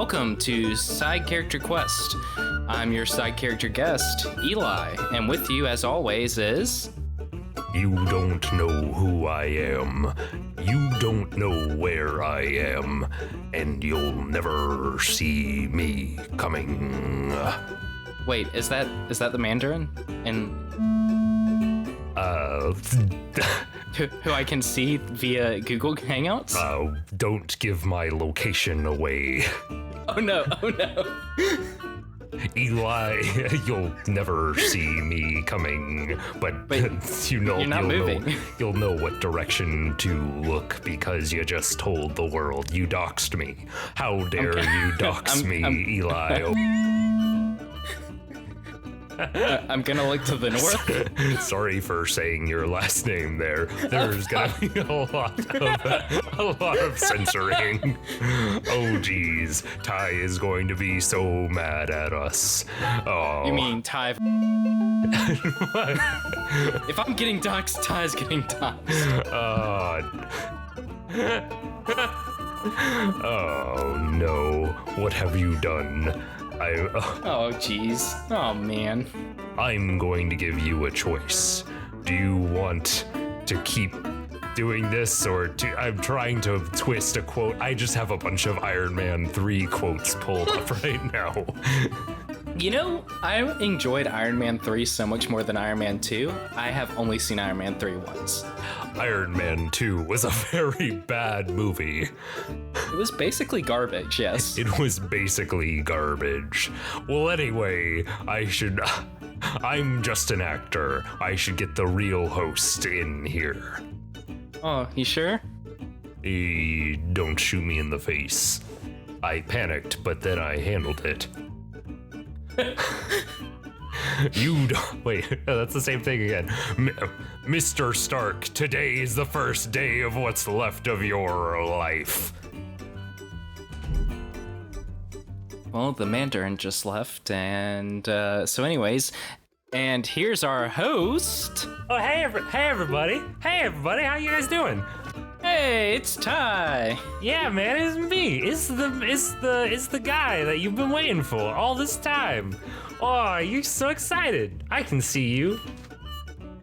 Welcome to Side Character Quest. I'm your side character guest, Eli, and with you, as always, is... You don't know who I am. You don't know where I am. And you'll never see me coming. Wait, is that the Mandarin? And... who I can see via Google Hangouts? Don't give my location away. Oh no. Eli, you'll never see me coming, but you're not moving. You'll know what direction to look because you just told the world you doxed me. How dare you dox me, Eli? I'm gonna look to the north. Sorry for saying your last name there. There's gonna be a lot of censoring. Oh geez, Ty is going to be so mad at us. Oh. You mean Ty? If I'm getting doxxed, Ty's getting doxxed. Oh no, what have you done? Oh, jeez. Oh, man. I'm going to give you a choice. Do you want to keep doing this, or I'm trying to twist a quote. I just have a bunch of Iron Man 3 quotes pulled up right now. You know, I enjoyed Iron Man 3 so much more than Iron Man 2. I have only seen Iron Man 3 once. Iron Man 2 was a very bad movie. It was basically garbage, yes. It was basically garbage. Well, anyway, I'm just an actor. I should get the real host in here. Oh, you sure? Don't shoot me in the face. I panicked, but then I handled it. You don't... Wait, that's the same thing again. Mr. Stark, today is the first day of what's left of your life. Well, the Mandarin just left, and so anyways, and here's our host. Oh, hey everybody. Hey everybody, how you guys doing? Hey, it's Ty. Yeah, man, it's me. It's the guy that you've been waiting for all this time. Oh, you're so excited. I can see you.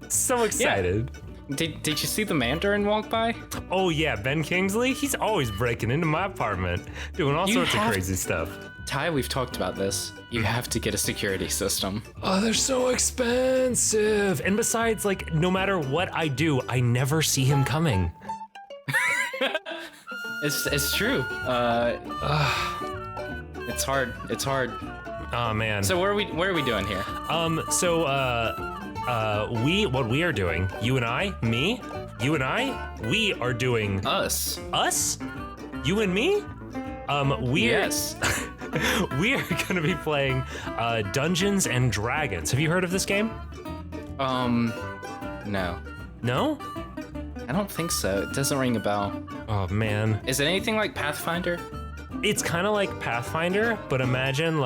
So excited. Yeah. Did you see the Mandarin walk by? Oh yeah, Ben Kingsley. He's always breaking into my apartment, doing all sorts of crazy stuff. Ty, we've talked about this. You have to get a security system. Oh, they're so expensive. And besides, like, no matter what I do, I never see him coming. It's true. It's hard. It's hard. Oh man. So what are we doing here? What we are doing, you and I, we are doing us. Us? You and me? Yes. We are gonna be playing Dungeons and Dragons. Have you heard of this game? No. No? I don't think so. It doesn't ring a bell. Oh man. Is it anything like Pathfinder? It's kind of like Pathfinder, but imagine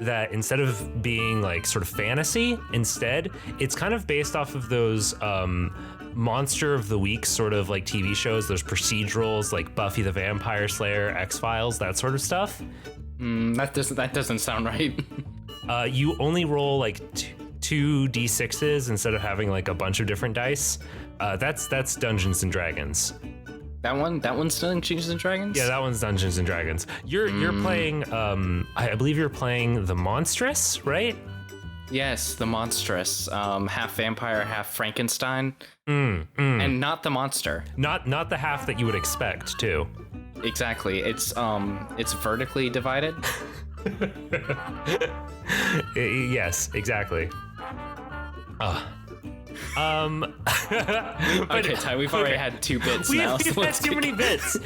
that instead of being like sort of fantasy, instead, it's kind of based off of those Monster of the Week sort of like TV shows, those procedurals like Buffy the Vampire Slayer, X-Files, that sort of stuff. That doesn't sound right. You only roll like two d6s instead of having like a bunch of different dice. That's Dungeons and Dragons. That one's Dungeons and Dragons? Yeah, that one's Dungeons and Dragons. You're playing I believe you're playing the Monstrous, right? Yes, the Monstrous. Half vampire, half Frankenstein. And not the monster. Not the half that you would expect, too. Exactly. It's vertically divided. Yes, exactly. Okay, Ty, we've already had 2 bits now. We've had too many bits.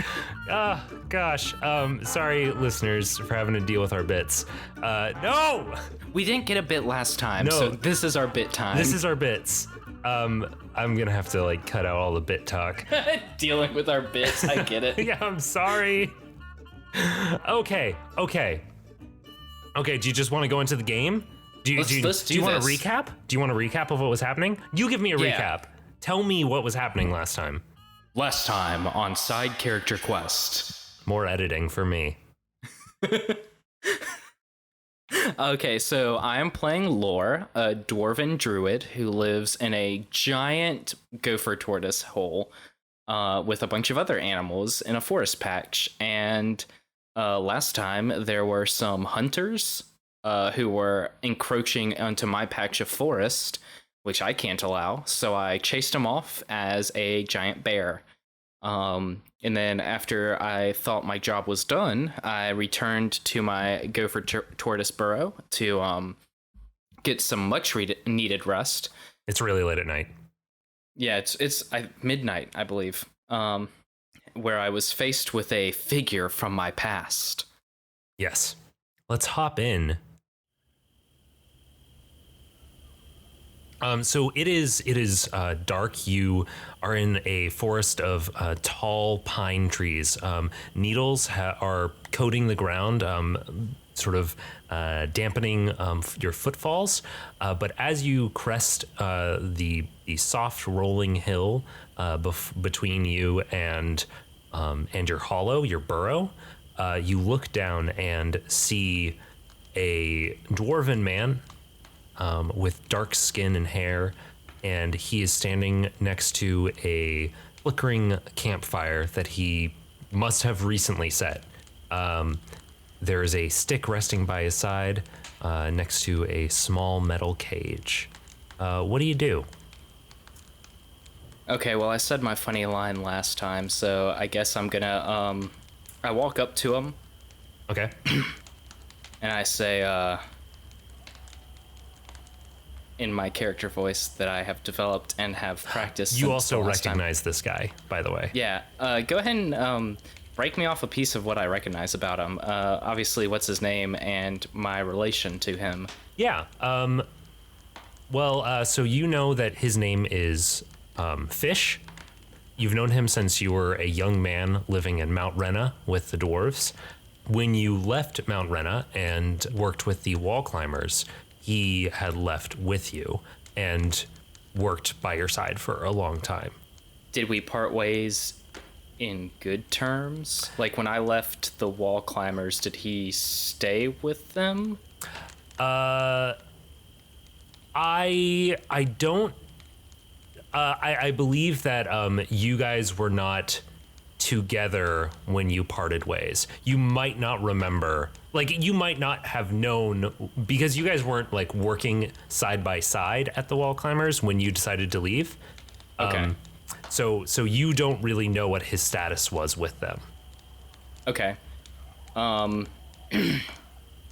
Gosh. Sorry, listeners, for having to deal with our bits. No! We didn't get a bit last time, no. So this is our bit time. This is our bits. I'm gonna have to, like, cut out all the bit talk. Dealing with our bits, I get it. Yeah, I'm sorry. Okay, do you just want to go into the game? Do you want a recap? Do you want a recap of what was happening? You give me a recap. Tell me what was happening last time. Last time on Side Character Quest. More editing for me. Okay, so I am playing Lore, a dwarven druid who lives in a giant gopher tortoise hole with a bunch of other animals in a forest patch. And last time there were some hunters who were encroaching onto my patch of forest, which I can't allow. So I chased them off as a giant bear. And then after I thought my job was done, I returned to my gopher tortoise burrow to get some much needed rest. It's really late at night. Yeah, it's midnight, I believe. Where I was faced with a figure from my past. Yes. Let's hop in. So it is dark. You are in a forest of tall pine trees. Needles are coating the ground, sort of dampening your footfalls. But as you crest the soft rolling hill between you and your hollow, your burrow, you look down and see a dwarven man with dark skin and hair, and he is standing next to a flickering campfire that he must have recently set. There is a stick resting by his side next to a small metal cage. What do you do? Okay, well, I said my funny line last time, so I guess I'm gonna, I walk up to him. Okay. And I say, in my character voice that I have developed and have practiced. You since also the last recognize this guy, by the way. Yeah, go ahead and break me off a piece of what I recognize about him. Obviously, what's his name and my relation to him. Yeah. Well, so you know that his name is Fish. You've known him since you were a young man living in Mount Rena with the dwarves. When you left Mount Rena and worked with the wall climbers, he had left with you and worked by your side for a long time. Did we part ways in good terms? Like when I left the wall climbers, did he stay with them? I don't. I believe that you guys were not together when you parted ways. You might not remember. Like, you might not have known, because you guys weren't like working side by side at the wall climbers when you decided to leave. Okay. So you don't really know what his status was with them. Okay.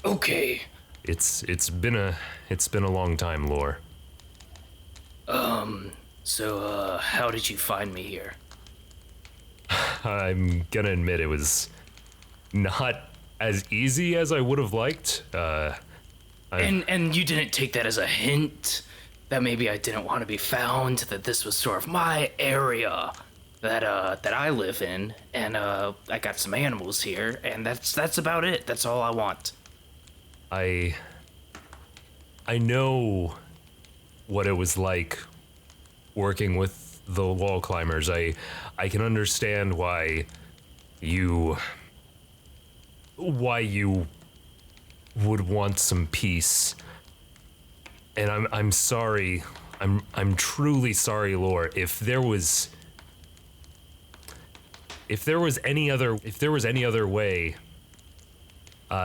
Okay. It's been a long time, Lore. So, how did you find me here? I'm gonna admit it was not as easy as I would have liked. And you didn't take that as a hint that maybe I didn't want to be found, that this was sort of my area that I live in, and I got some animals here, and that's about it. That's all I want. I know what it was like working with the wall climbers. I can understand why you would want some peace. And I'm sorry. I'm truly sorry, Lore. If there was any other way,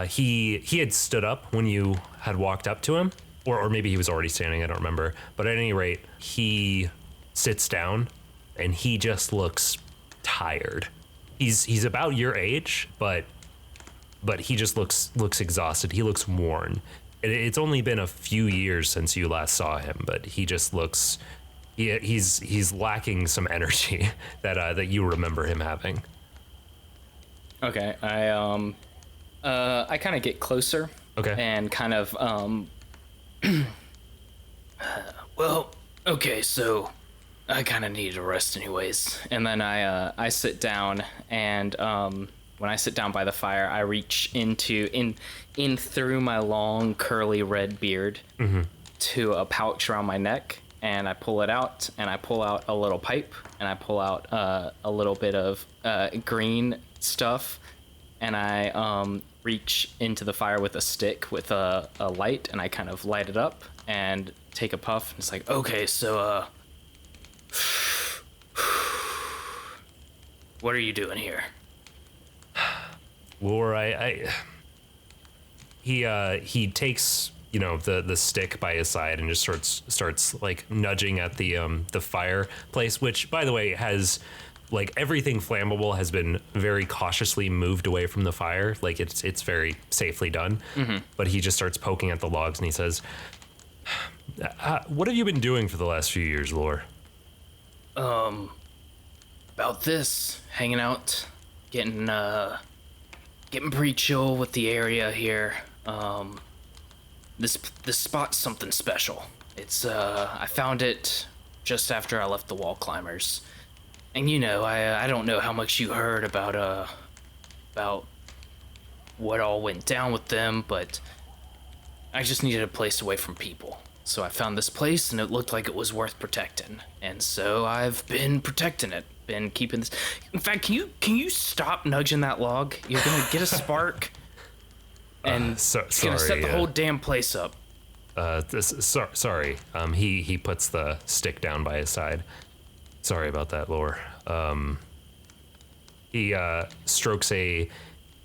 he had stood up when you had walked up to him, or maybe he was already standing, I don't remember. But at any rate, he sits down and he just looks tired. He's about your age, but he just looks exhausted. He looks worn. It's only been a few years since you last saw him, but he just looks he's lacking some energy that you remember him having. Okay, I kind of get closer. Okay. And kind of well, okay, so I kind of needed a rest anyways. And then I sit down, and when I sit down by the fire, I reach in through my long curly red beard to a pouch around my neck, and I pull it out, and I pull out a little pipe, and I pull out a little bit of green stuff, and I reach into the fire with a stick with a light, and I kind of light it up and take a puff. And it's like, okay, so what are you doing here? Lore, he takes the stick by his side and just starts like nudging at the fireplace, which by the way has like everything flammable has been very cautiously moved away from the fire, like it's very safely done. But he just starts poking at the logs and he says, what have you been doing for the last few years, Lore? About this, hanging out, getting pretty chill with the area here. This spot's something special. It's I found it just after I left the wall climbers, and I don't know how much you heard about what all went down with them, but I just needed a place away from people. So I found this place, and it looked like it was worth protecting, and so I've been protecting it. Been keeping this. In fact, can you stop nudging that log? You're gonna get a spark, and it's gonna set the whole damn place up. Sorry. He puts the stick down by his side. Sorry about that, Lore. He strokes a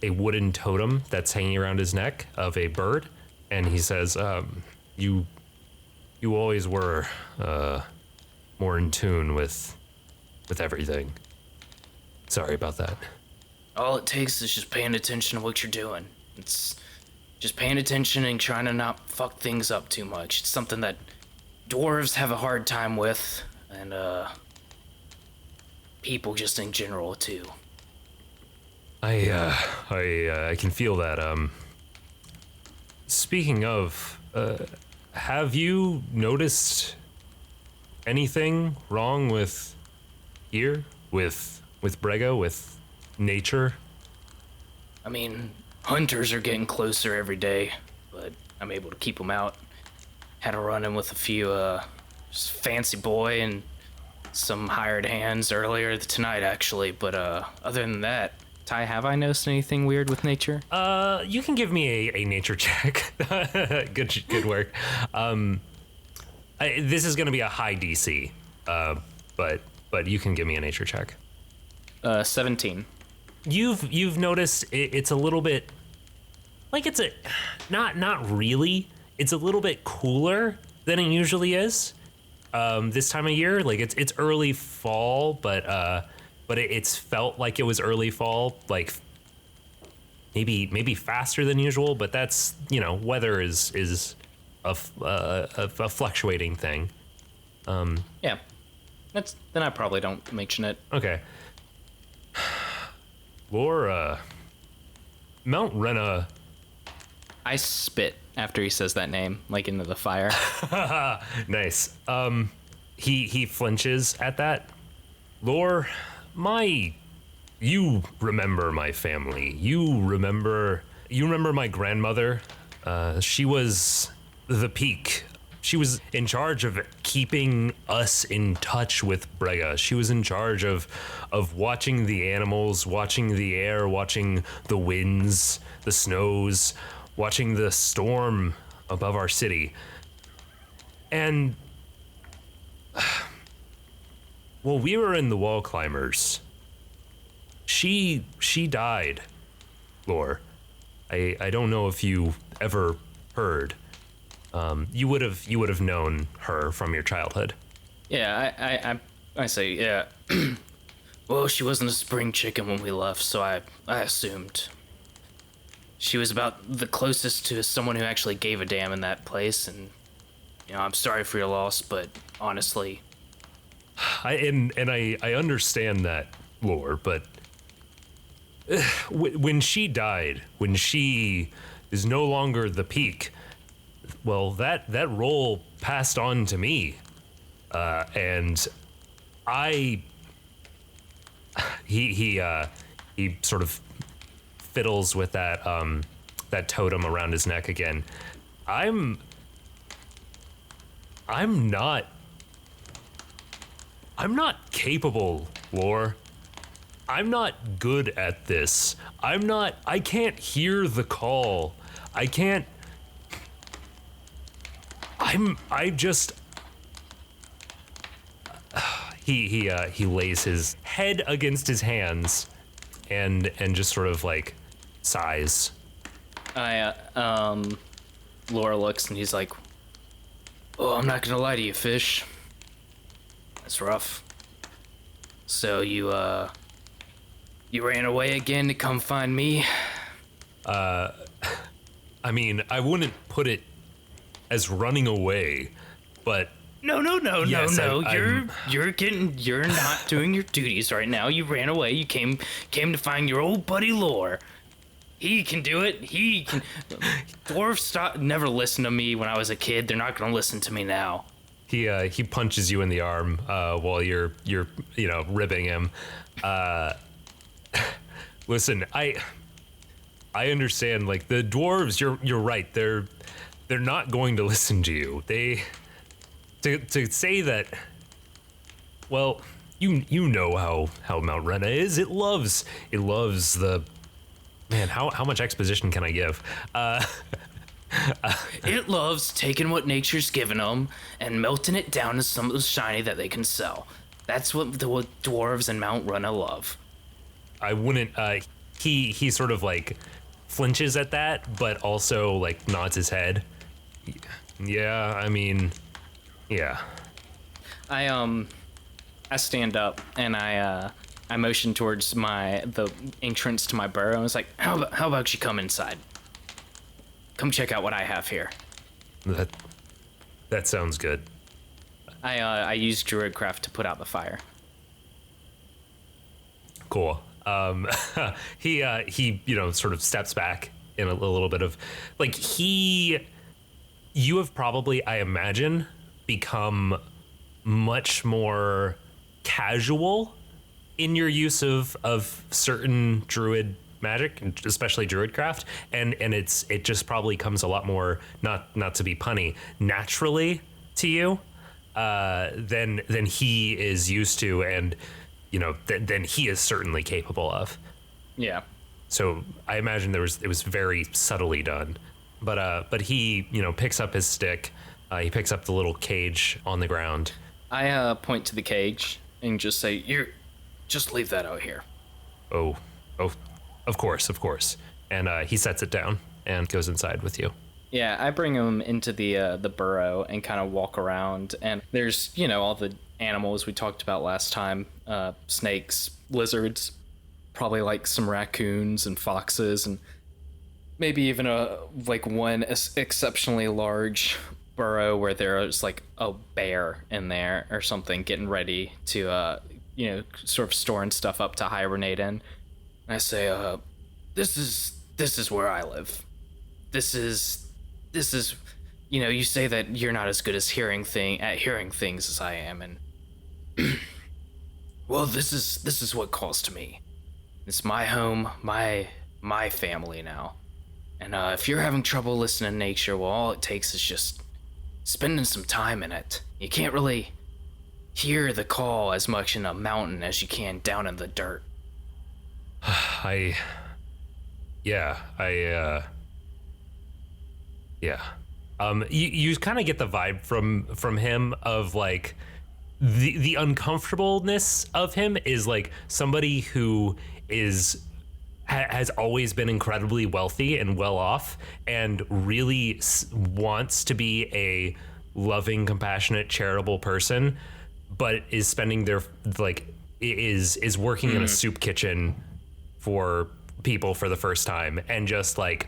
wooden totem that's hanging around his neck of a bird, and he says, "You always were more in tune with everything. Sorry about that." All it takes is just paying attention to what you're doing. It's just paying attention and trying to not fuck things up too much. It's something that dwarves have a hard time with, and people just in general too. I can feel that. Speaking of, have you noticed anything wrong with here, with Brega, with nature? I mean, hunters are getting closer every day, but I'm able to keep them out. Had a run-in with a few just fancy boy and some hired hands earlier tonight, actually. But other than that, Ty, have I noticed anything weird with nature? You can give me a nature check. Good work. This is gonna be a high DC, but you can give me a nature check. 17. You've noticed it's a little bit like it's a not really. It's a little bit cooler than it usually is this time of year. Like it's early fall, but it's felt like it was early fall, like maybe faster than usual. But that's weather is a fluctuating thing. Yeah, then I probably don't mention it. Okay. Laura, Mount Rena. I spit after he says that name, like into the fire. Nice. He flinches at that. Lore, you remember my family. You remember my grandmother. She was the peak. She was in charge of keeping us in touch with Brega. She was in charge of watching the animals, watching the air, watching the winds, the snows, watching the storm above our city. And while we were in the wall climbers, she died, Lore. I don't know if you ever heard. You would have known her from your childhood. Yeah, I say, yeah. Well, she wasn't a spring chicken when we left, so I assumed. She was about the closest to someone who actually gave a damn in that place, and I'm sorry for your loss, but honestly, I understand that, Lore, but when she died, when she is no longer the peak, well, that role passed on to me, and he sort of fiddles with that totem around his neck again. I'm not capable, Lore. I'm not good at this. I can't hear the call. I can't. I just. He lays his head against his hands and just sort of like sighs. Laura looks and he's like, "Oh, I'm not gonna lie to you, Fish. That's rough. So you ran away again to come find me?" I mean, I wouldn't put it as running away, but No. Yes, You're not doing your duties right now. You ran away. You came to find your old buddy Lore. He can do it. He can. Dwarves never listened to me when I was a kid. They're not gonna listen to me now. he punches you in the arm while you're ribbing him. Listen, I understand. Like the dwarves, you're right. They're not going to listen to you. To say that, well, you know how Mount Rena is. It loves the man. How much exposition can I give? It loves taking what nature's given them and melting it down to something shiny that they can sell. That's what the dwarves in Mount Rena love. I wouldn't. He sort of like flinches at that, but also like nods his head. Yeah, I mean, yeah. I stand up and I motion towards the entrance to my burrow and it's like, how about you come inside? Come check out what I have here. That sounds good. I use Druidcraft to put out the fire. Cool. He sort of steps back in a little bit of like you have probably, I imagine, become much more casual in your use of certain druid magic, especially druidcraft, and it just probably comes a lot more, not to be punny, naturally to you than he is used to, and than he is certainly capable of. Yeah. So I imagine it was very subtly done, but he picks up his stick, he picks up the little cage on the ground. I point to the cage and just say, just leave that out here. Oh, of course. And he sets it down and goes inside with you. Yeah, I bring him into the burrow and kind of walk around, and there's all the animals we talked about last time, snakes, lizards, probably like some raccoons and foxes, and maybe even one exceptionally large burrow where there's like a bear in there or something getting ready to sort of storing stuff up to hibernate in. And I say, this is where I live. This is you say that you're not as good as hearing things as I am, and well, this is what calls to me. It's my home, my family now. And if you're having trouble listening to nature, well, all it takes is just spending some time in it. You can't really hear the call as much in a mountain as you can down in the dirt. You kind of get the vibe from him of like the uncomfortableness of him is like somebody who has always been incredibly wealthy and well off and really wants to be a loving, compassionate, charitable person, but is spending is working in a soup kitchen for people for the first time and just like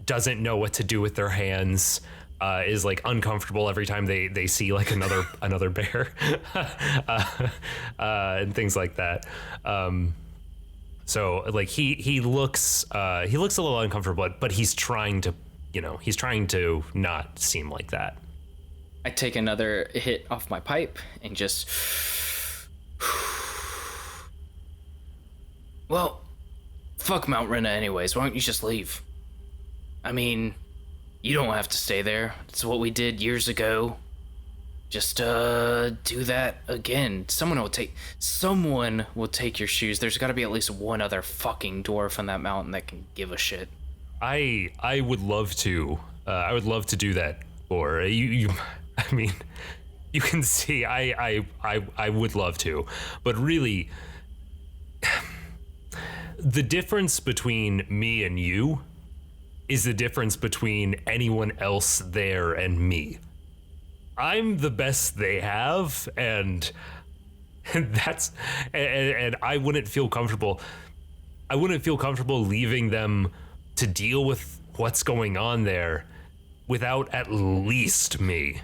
doesn't know what to do with their hands, is like uncomfortable every time they see like another bear, and things like that. So like he looks a little uncomfortable, but he's trying to not seem like that. I take another hit off my pipe and just, well, fuck Mount Rena anyways. Why don't you just leave? I mean, you don't have to stay there. It's what we did years ago. Just do that again. Someone will take your shoes. There's got to be at least one other fucking dwarf on that mountain that can give a shit. I would love to. I would love to do that. Or I mean, you can see I would love to, but really, the difference between me and you is the difference between anyone else there and me. I'm the best they have, and that's and I wouldn't feel comfortable. I wouldn't feel comfortable leaving them to deal with what's going on there without at least me.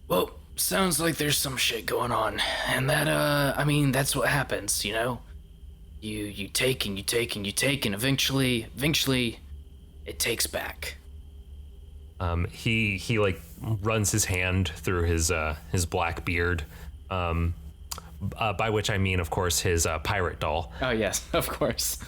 Well, sounds like there's some shit going on, and that I mean, that's what happens, you know. You take and you take and you take, and eventually it takes back. He like runs his hand through his black beard, by which I mean, of course, his pirate doll. Oh yes, of course,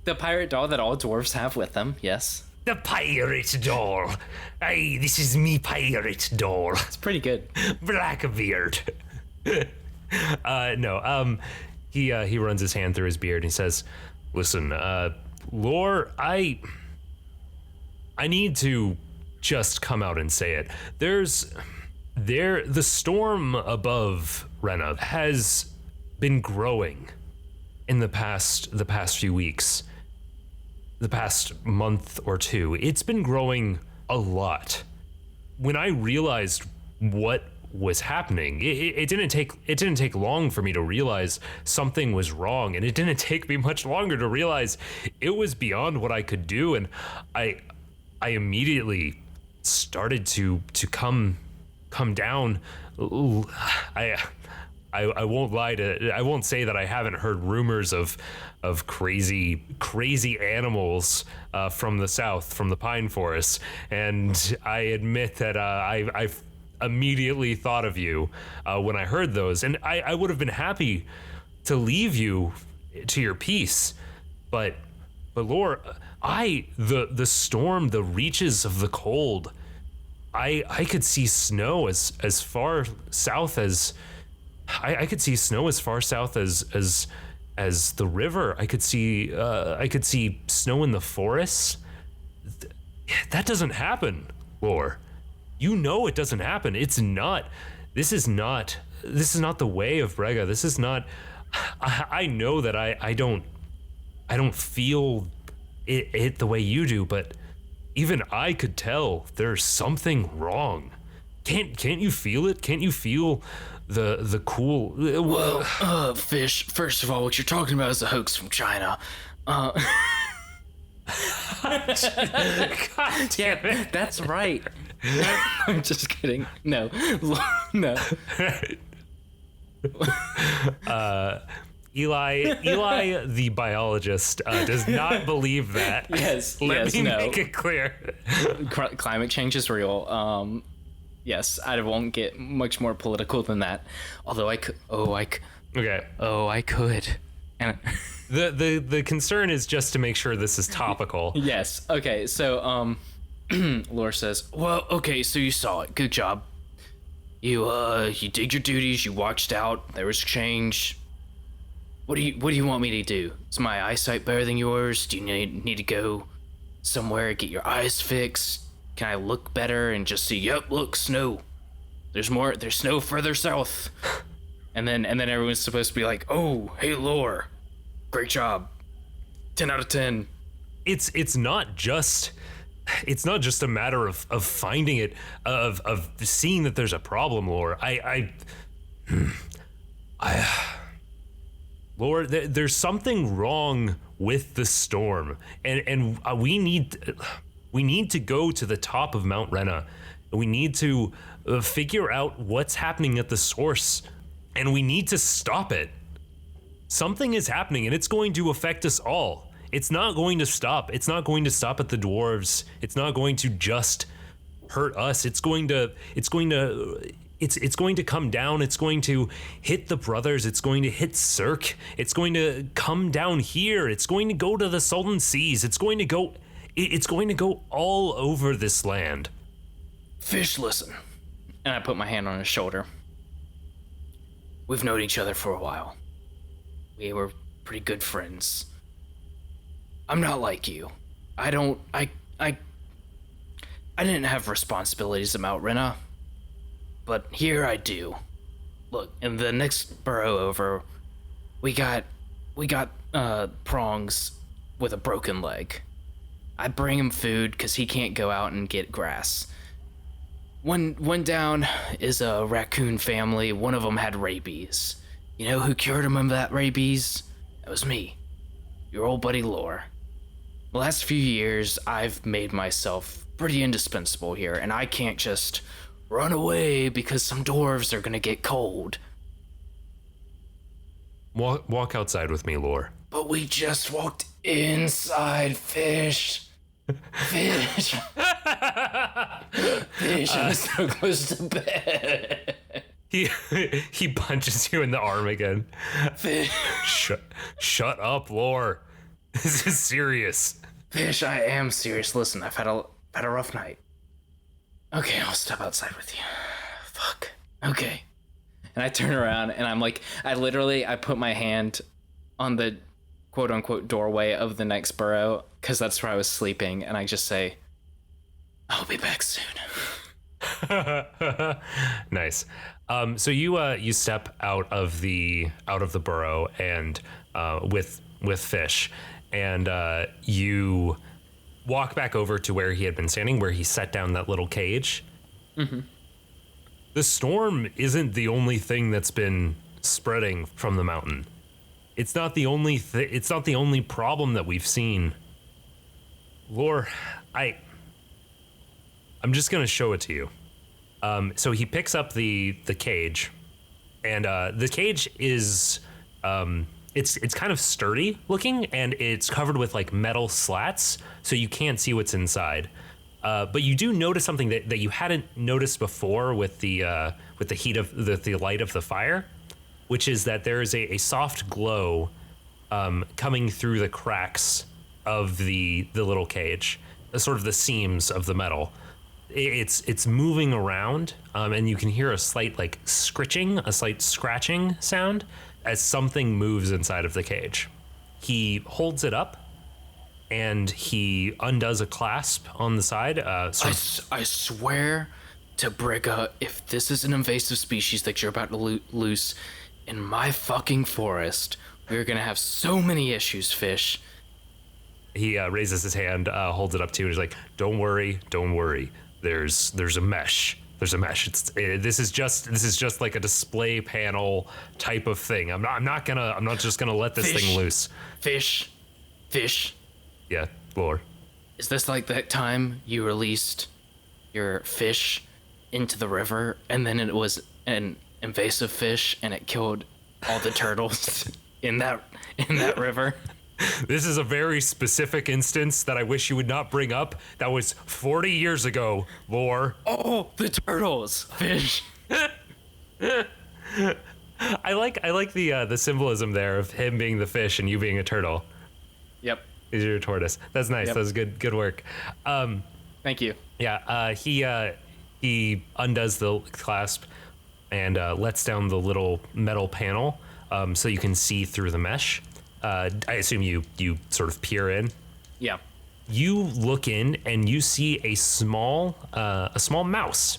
the pirate doll that all dwarves have with them. Yes, the pirate doll. Hey, this is me pirate doll. it's pretty good. Blackbeard. No. He runs his hand through his beard and he says, "Listen, Lore, I need to just come out and say it. The storm above Rena has been growing in the past few weeks, the past month or two. It's been growing a lot. When I realized what was happening, it didn't take long for me to realize something was wrong, and it didn't take me much longer to realize it was beyond what I could do, and I immediately started to come down. I won't lie I won't say that I haven't heard rumors of crazy animals from the south, from the pine forest, and I admit that I've immediately thought of you when I heard those, and I would have been happy to leave you to your peace, but Lore, the storm, the reaches of the cold, I could see snow as far south as I could see snow as far south as the river. I could see snow in the forests. That doesn't happen, Lore. You know it doesn't happen. This is not the way of Brega. This is not. I know that I don't feel it the way you do, but even I could tell there's something wrong. Can't you feel it? Can't you feel the cool? Well, Fish, first of all, what you're talking about is a hoax from China. God damn it. That's right. I'm just kidding. No. Eli, the biologist, does not believe that. Let me make it clear. Climate change is real. Yes, I won't get much more political than that. Although I could. Okay. Oh, I could. And the concern is just to make sure this is topical. Yes. Okay. So, Lore says, "Well, okay. So you saw it. Good job. You did your duties. You watched out. There was change. What do you want me to do? Is my eyesight better than yours? Do you need to go somewhere, get your eyes fixed? Can I look better and just see, yep, look, snow. There's snow further south." And then everyone's supposed to be like, "Oh, hey, Lore, great job. 10 out of 10. It's not just a matter of finding it, of seeing that there's a problem, Lore. Lord, there's something wrong with the storm, and we need to go to the top of Mount Rena. We need to figure out what's happening at the source, and we need to stop it. Something is happening, and it's going to affect us all. It's not going to stop. It's not going to stop at the dwarves. It's not going to just hurt us. It's going to come down. It's going to hit the brothers. It's going to hit Cirque. It's going to come down here. It's going to go to the Salton Seas. It's going to go all over this land. Fish, listen. And I put my hand on his shoulder. We've known each other for a while. We were pretty good friends. I'm not like you. I didn't have responsibilities at Mount Rena, but here I do. Look, in the next burrow over, we got Prongs with a broken leg. I bring him food because he can't go out and get grass. One down is a raccoon family. One of them had rabies. You know who cured him of that rabies? That was me, your old buddy Lore. The last few years, I've made myself pretty indispensable here, and I can't just run away because some dwarves are gonna get cold. Walk outside with me, Lore. But we just walked inside, Fish. Fish. Fish, I'm so close to bed. He punches you in the arm again. Fish. Shut up, Lore. This is serious. Fish, I am serious. Listen, I've had a rough night. Okay, I'll step outside with you. Fuck. Okay. And I turn around and I'm like, I put my hand on the quote unquote doorway of the next burrow because that's where I was sleeping, and I just say, I'll be back soon. Nice. So you step out of the burrow and with Fish, and you walk back over to where he had been standing, where he set down that little cage. Mm-hmm. The storm isn't the only thing that's been spreading from the mountain. It's not the only it's not the only problem that we've seen. Lore, I'm just gonna show it to you. So he picks up the cage, and the cage is it's kind of sturdy looking, and it's covered with like metal slats, so you can't see what's inside. But you do notice something that you hadn't noticed before with the heat of the light of the fire, which is that there is a soft glow coming through the cracks of the little cage, sort of the seams of the metal. It's moving around, and you can hear a slight like scratching sound as something moves inside of the cage. He holds it up, and he undoes a clasp on the side. I swear to Brigga, if this is an invasive species that you're about to loose in my fucking forest, we're gonna have so many issues, Fish. He raises his hand, holds it up to you, and he's like, "Don't worry. There's a mesh. There's a mesh. This is just like a display panel type of thing. I'm not just gonna let this thing loose." Fish. Yeah, Lord. Is this like that time you released your fish into the river, and then it was an invasive fish, and it killed all the turtles in that river? This is a very specific instance that I wish you would not bring up. That was 40 years ago, Lore. Oh, the turtles, Fish. I like the symbolism there of him being the fish and you being a turtle. Yep. He's your tortoise. That's nice. Yep. That was good work. Thank you. Yeah. He undoes the clasp and lets down the little metal panel so you can see through the mesh. I assume you sort of peer in. Yeah. You look in and you see a small mouse.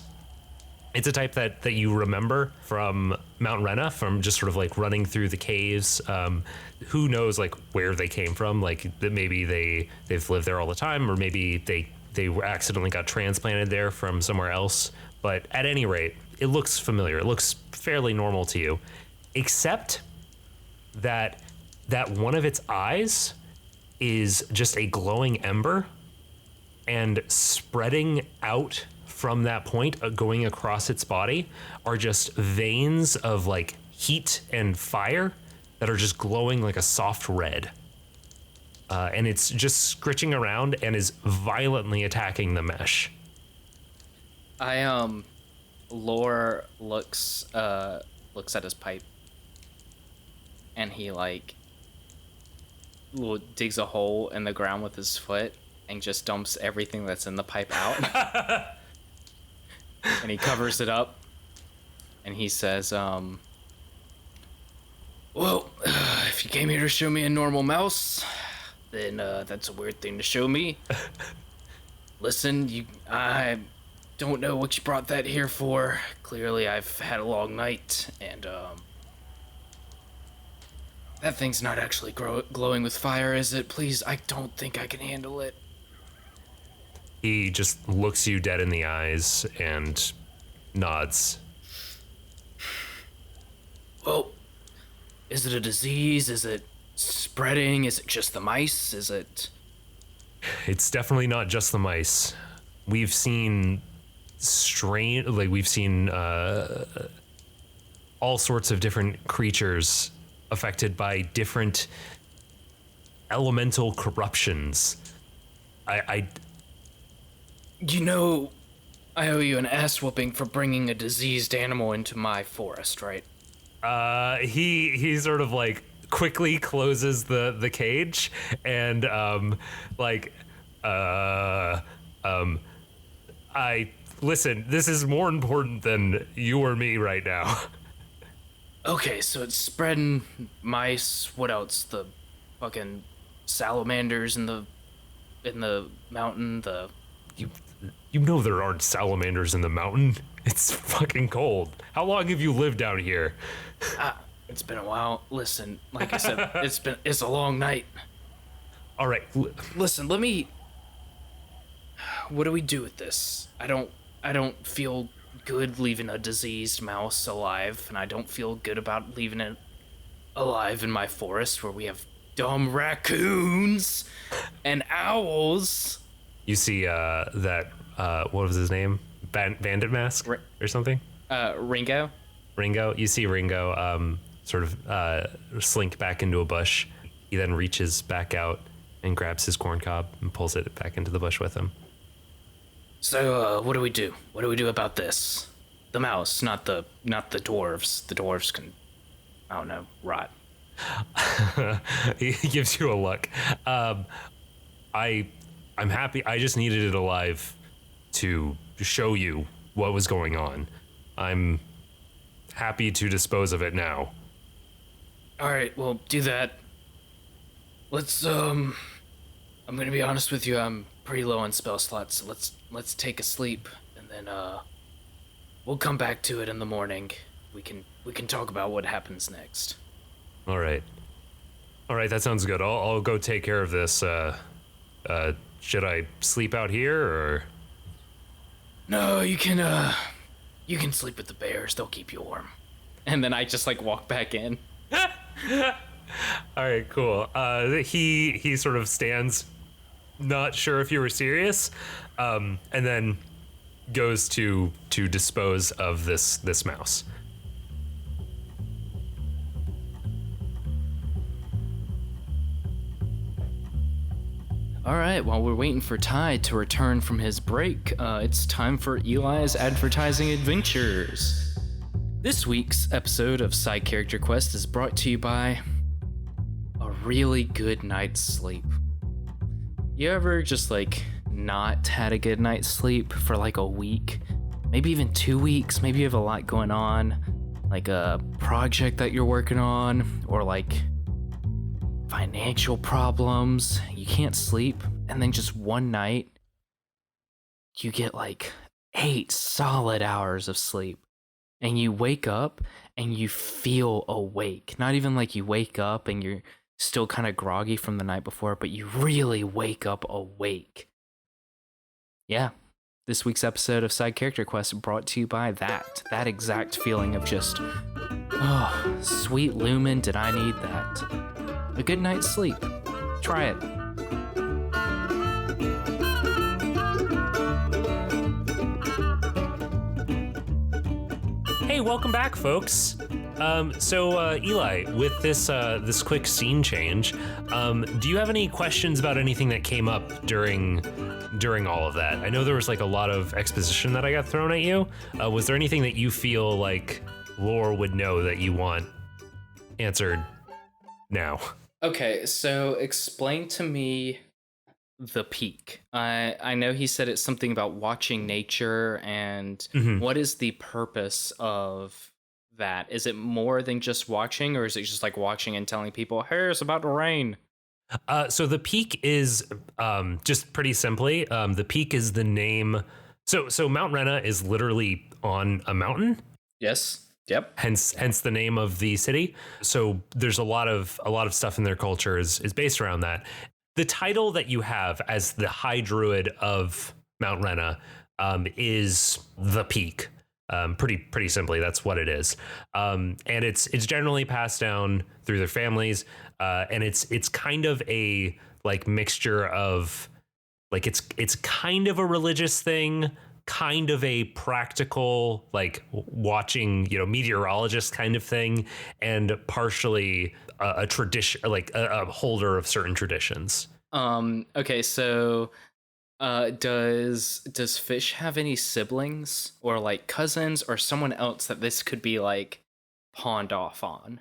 It's a type that you remember from Mount Rena, from just sort of like running through the caves. Who knows like where they came from? Like maybe they've lived there all the time, or maybe they were accidentally got transplanted there from somewhere else. But at any rate, it looks familiar. It looks fairly normal to you, except that one of its eyes is just a glowing ember, and spreading out from that point, going across its body, are just veins of like heat and fire that are just glowing like a soft red. And it's just scritching around and is violently attacking the mesh. Lore looks at his pipe, and he like digs a hole in the ground with his foot and just dumps everything that's in the pipe out. And he covers it up. And he says, well, if you came here to show me a normal mouse, then that's a weird thing to show me. Listen, I don't know what you brought that here for. Clearly, I've had a long night, and that thing's not actually glowing with fire, is it? Please, I don't think I can handle it. He just looks you dead in the eyes and nods. Well, is it a disease? Is it spreading? Is it just the mice? Is it... It's definitely not just the mice. We've seen all sorts of different creatures affected by different elemental corruptions. You know, I owe you an ass whooping for bringing a diseased animal into my forest, right? He sort of like quickly closes the cage and listen, this is more important than you or me right now. Okay, so it's spreading mice. What else? The fucking salamanders in the mountain. You know there aren't salamanders in the mountain. It's fucking cold. How long have you lived down here? It's been a while. Listen, like I said, it's a long night. All right. Listen, what do we do with this? I don't feel good leaving a diseased mouse alive, and I don't feel good about leaving it alive in my forest where we have dumb raccoons and owls. You see that what was his name? Bandit Mask or something? Ringo. You see Ringo sort of slink back into a bush. He then reaches back out and grabs his corn cob and pulls it back into the bush with him. So, what do we do? What do we do about this? The mouse, not the dwarves. The dwarves can, I don't know, rot. He gives you a look. I'm happy. I just needed it alive to show you what was going on. I'm happy to dispose of it now. All right, well, do that. Let's I'm gonna be honest with you. I'm pretty low on spell slots, so let's take a sleep, and then we'll come back to it in the morning. We can talk about what happens next. All right, that sounds good. I'll go take care of this. Should I sleep out here or? No, you can sleep with the bears. They'll keep you warm. And then I just like walk back in. All right, cool. He sort of stands, not sure if you were serious, and then goes to dispose of this mouse. All right, while we're waiting for Ty to return from his break, it's time for Eli's advertising adventures. This week's episode of Side Character Quest is brought to you by a really good night's sleep. You ever just like not had a good night's sleep for like a week, maybe even 2 weeks? Maybe you have a lot going on, like a project that you're working on, or like financial problems, you can't sleep, and then just one night you get like 8 solid hours of sleep, and you wake up and you feel awake. Not even like you wake up and you're still kind of groggy from the night before, but you really wake up awake. Yeah, this week's episode of Side Character Quest brought to you by that exact feeling of just, oh, sweet Lumen, did I need that. A good night's sleep. Try it. Hey, welcome back, folks. So Eli, with this quick scene change, do you have any questions about anything that came up during all of that? I know there was like a lot of exposition that I got thrown at you. Was there anything that you feel like Lore would know that you want answered now? Okay, so explain to me the peak? I know he said it's something about watching nature, and what is the purpose of that? Is it more than just watching, or is it just like watching and telling people, "Hey, it's about to rain"? So the peak is just pretty simply, the peak is the name. So Mount Rena is literally on a mountain. Yes. Yep. Hence the name of the city. So there's a lot of stuff in their culture is based around that. The title that you have as the High Druid of Mount Rena is the peak. Pretty simply, that's what it is. And it's generally passed down through their families, and it's kind of a like mixture of like it's kind of a religious thing, kind of a practical like watching meteorologist kind of thing, and partially a tradition, like a holder of certain traditions. Okay, so does Fish have any siblings or like cousins or someone else that this could be like pawned off on?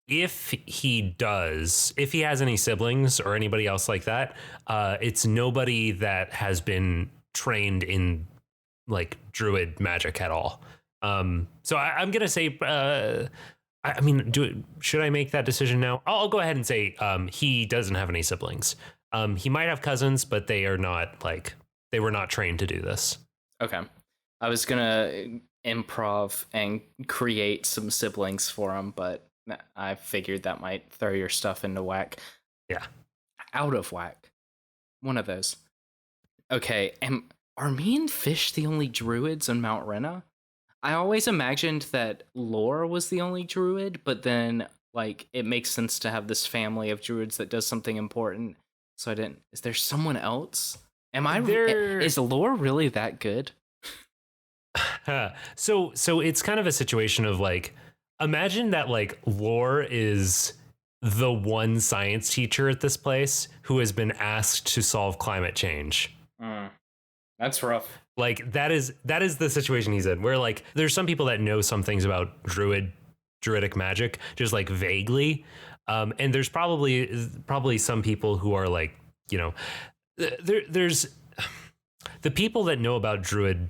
If he has any siblings or anybody else like that, it's nobody that has been trained in like druid magic at all. So I'm gonna say, I mean, should I make that decision now? I'll go ahead and say he doesn't have any siblings. He might have cousins, but they were not trained to do this. Okay, I was gonna improv and create some siblings for him, but I figured that might throw your stuff into whack. Yeah, out of whack. One of those. Okay, are me and Fish the only druids on Mount Rena? I always imagined that Lore was the only druid, but then like it makes sense to have this family of druids that does something important. So I didn't. Is there someone else? Is Lore really that good? So it's kind of a situation of like, imagine that like Lore is the one science teacher at this place who has been asked to solve climate change. That's rough. Like that is the situation he's in, where like there's some people that know some things about druidic magic, just like vaguely. And there's probably some people who are like, there's the people that know about druid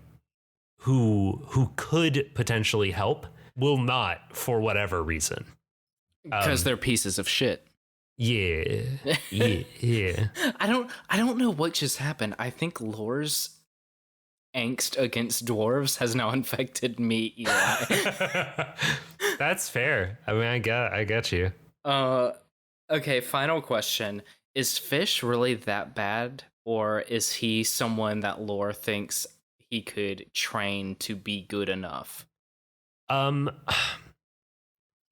who could potentially help will not, for whatever reason. Because they're pieces of shit. Yeah. Yeah. I don't know what just happened. I think Lore's angst against dwarves has now infected me, Eli. That's fair. I mean, I get you. Okay, final question. Is Fish really that bad, or is he someone that Lore thinks he could train to be good enough?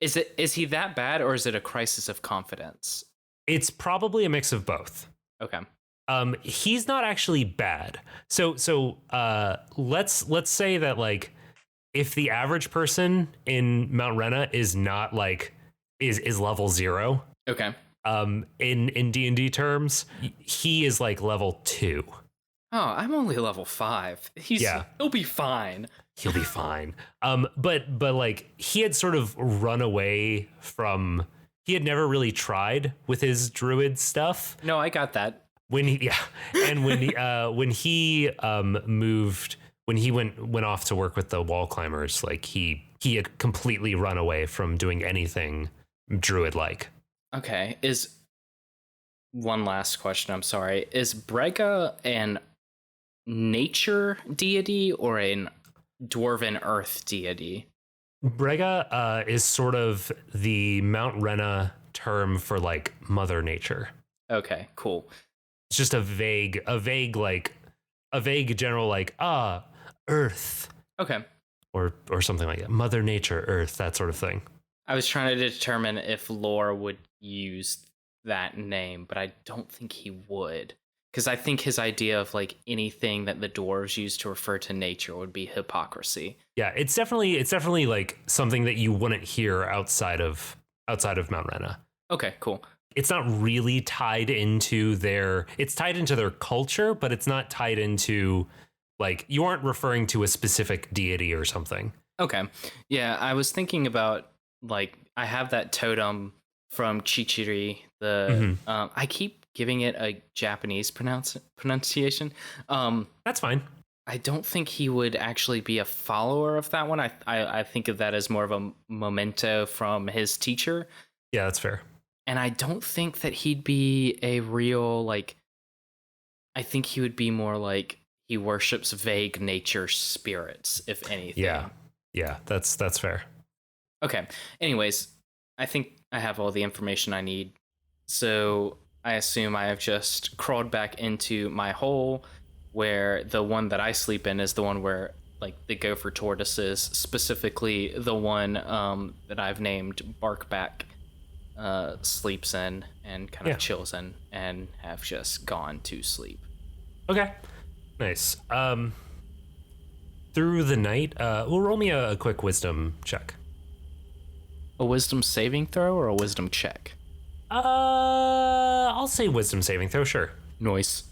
Is he that bad, or is it a crisis of confidence? It's probably a mix of both. Okay. He's not actually bad. So let's say that like if the average person in Mount Rena is not like is level 0. Okay. In D&D terms, he is like level 2. Oh, I'm only level 5. He'll be fine. He'll be fine. But like he had sort of run away from. He had never really tried with his druid stuff. No, I got that. When he moved, when he went off to work with the wall climbers, like he had completely run away from doing anything druid like. Okay, one last question, I'm sorry. Is Brega an nature deity or an dwarven earth deity? Brega is sort of the Mount Rena term for like Mother Nature. Okay, cool. It's just a vague general like Earth. Okay. Or something like that. Mother Nature, Earth, that sort of thing. I was trying to determine if Lore would use that name, but I don't think he would. Because I think his idea of like anything that the dwarves use to refer to nature would be hypocrisy. Yeah, it's definitely like something that you wouldn't hear outside of Mount Rena. Okay, cool. It's not really tied into it's tied into their culture, but it's not tied into like you aren't referring to a specific deity or something. Okay. Yeah, I was thinking about like I have that totem from Chichiri. I keep giving it a Japanese pronunciation. That's fine. I don't think he would actually be a follower of that one. I think of that as more of a memento from his teacher. Yeah, that's fair. And I don't think that he'd be a real, like, I think he would be more like he worships vague nature spirits, if anything. Yeah, that's fair. Okay. Anyways, I think I have all the information I need. So I assume I have just crawled back into my hole, where the one that I sleep in is the one where, like, the gopher tortoises, specifically the one that I've named Barkback, sleeps in and kind of chills in, and have just gone to sleep. Okay, nice. Through the night, well, roll me a quick wisdom check. A wisdom saving throw or a wisdom check? I'll say wisdom saving throw, sure. Nice.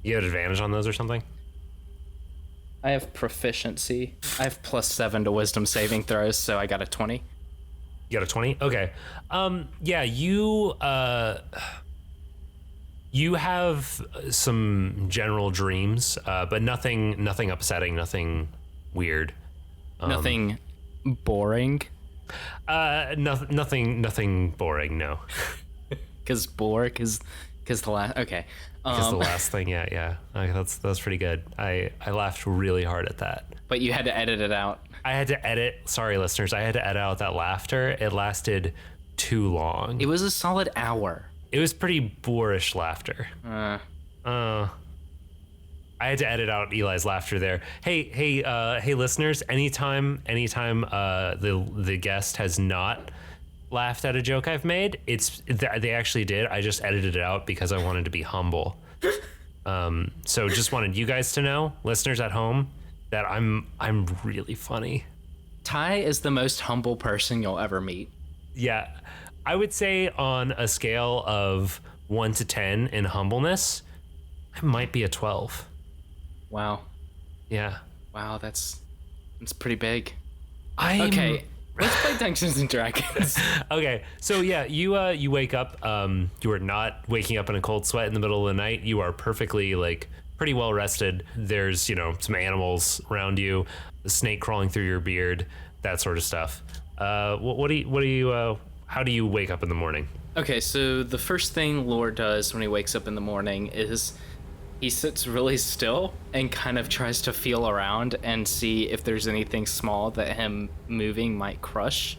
You had advantage on those or something? I have proficiency. I have +7 to wisdom saving throws, so I got a 20. You got a 20? Okay. Yeah, you have some general dreams, but nothing upsetting, nothing weird. Nothing boring? Nothing boring, no. Because the last, okay. Because the last thing, yeah. Okay, that's pretty good. I laughed really hard at that. But you had to edit it out. I had to edit. Sorry, listeners. I had to edit out that laughter. It lasted too long. It was a solid hour. It was pretty boorish laughter. I had to edit out Eli's laughter there. Hey, listeners. Anytime the guest has not laughed at a joke I've made, they actually did. I just edited it out because I wanted to be humble. So just wanted you guys to know, listeners at home, that I'm really funny. Ty is the most humble person you'll ever meet. Yeah, I would say on a scale of 1 to 10 in humbleness, I might be a 12. Wow. Yeah. Wow, that's pretty big. Okay. Let's play Dungeons and Dragons. Okay, so yeah, you wake up. You are not waking up in a cold sweat in the middle of the night. You are perfectly, like, pretty well rested. There's, some animals around you, a snake crawling through your beard, that sort of stuff. What do you? How do you wake up in the morning? Okay, so the first thing Lore does when he wakes up in the morning is he sits really still and kind of tries to feel around and see if there's anything small that him moving might crush,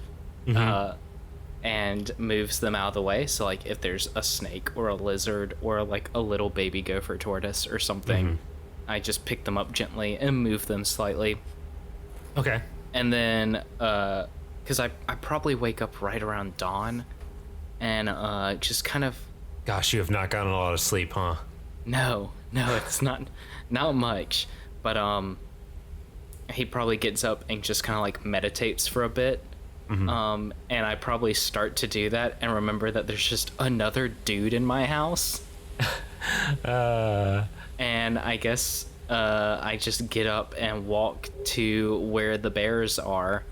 and moves them out of the way. So, like, if there's a snake or a lizard or, like, a little baby gopher tortoise or something, I just pick them up gently and move them slightly. Okay. And then, because I probably wake up right around dawn, and just kind of... Gosh, you have not gotten a lot of sleep, huh? No, it's not much, but he probably gets up and just kind of, like, meditates for a bit, and I probably start to do that and remember that there's just another dude in my house, and I guess I just get up and walk to where the bears are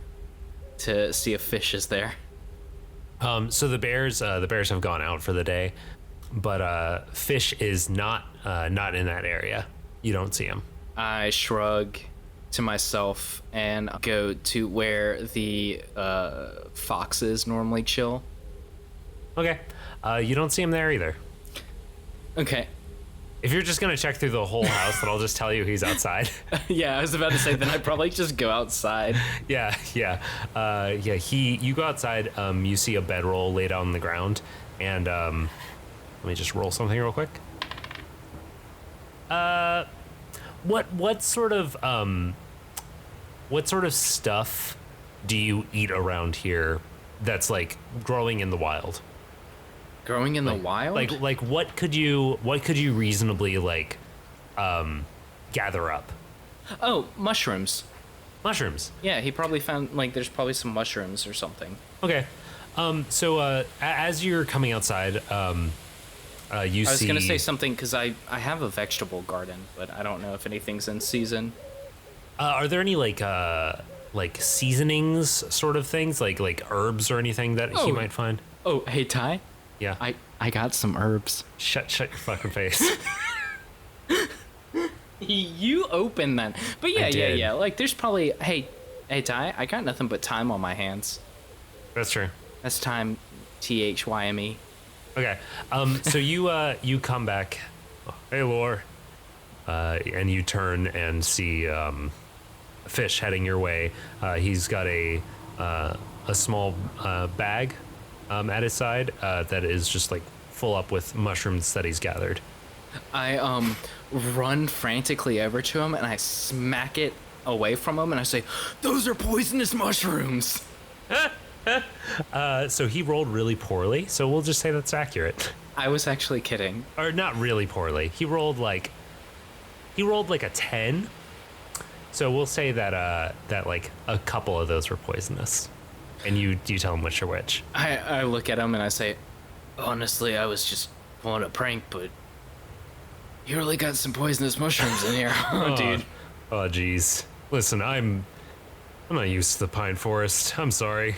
to see if Fish is there. So the bears have gone out for the day. But Fish is not in that area. You don't see him. I shrug to myself and go to where the foxes normally chill. Okay. You don't see him there either. Okay. If you're just gonna check through the whole house, then I'll just tell you he's outside. Yeah, I was about to say, then I'd probably just go outside. Yeah. You go outside. You see a bedroll laid out on the ground, and let me just roll something real quick. What sort of stuff do you eat around here that's, like, growing in the wild? Growing in the wild? Like what could you reasonably, like, gather up? Oh, mushrooms. Mushrooms. Yeah, he probably found, like, there's probably some mushrooms or something. Okay. So as you're coming outside, I was gonna say something because I have a vegetable garden, but I don't know if anything's in season. Are there any like seasonings sort of things, like herbs or anything that he might find? Oh, hey Ty, Yeah. I got some herbs. Shut your fucking face. You open that. But I did. yeah. Like, there's probably, hey, Ty, I got nothing but time on my hands. That's true. That's time, THYME. Okay. So you come back. Hey, Lore. And you turn and see Fish heading your way. He's got a small bag at his side that is just like full up with mushrooms that he's gathered. I run frantically over to him and I smack it away from him and I say, "Those are poisonous mushrooms." So he rolled really poorly, so we'll just say that's accurate. I was actually kidding. Or not really poorly. He rolled like a 10. So we'll say that that like a couple of those were poisonous. And you tell him which are which. I look at him and I say, "Honestly, I was just pulling a prank, but you really got some poisonous mushrooms in here." Oh, dude. Oh, jeez. Listen, I'm not used to the pine forest. I'm sorry.